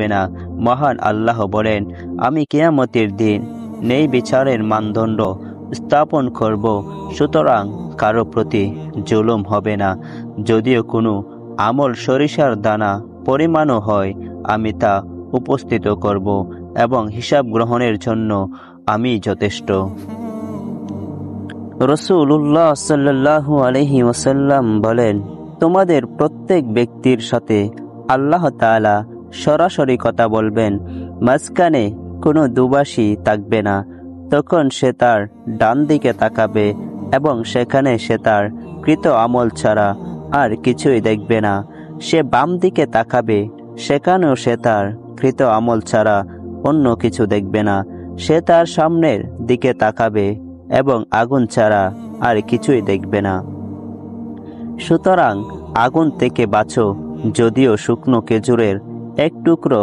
না। মহান আল্লাহ বলেন, আমি কিয়ামতের দিন নেই বিচারের মানদণ্ড স্থাপন করব, সুতরাং কারো প্রতি জুলুম হবে না। যদিও কোনো আমল সরিষার দানা পরিমাণও হয়, আমি তা উপস্থিত করব এবং হিসাব গ্রহণের জন্য আমি যথেষ্ট। রাসূলুল্লাহ সাল্লাল্লাহু আলাইহি ওয়াসাল্লাম বলেন, তোমাদের প্রত্যেক ব্যক্তির সাথে আল্লাহ তাআলা সরাসরি কথা বলবেন, মাঝখানে কোনো দুভাষী থাকবে না। তখন সে তার ডান দিকে তাকাবে এবং সেখানে সে তার কৃত আমল ছাড়া আর কিছুই দেখবে না। সে বাম দিকে তাকাবে, সেখানেও সে তার কৃত আমল ছাড়া অন্য কিছু দেখবে না। সে তার সামনের দিকে তাকাবে এবং আগুন ছাড়া আর কিছুই দেখবে না। সুতরাং আগুন থেকে বাঁচো, যদিও শুকনো খেজুরের এক টুকরো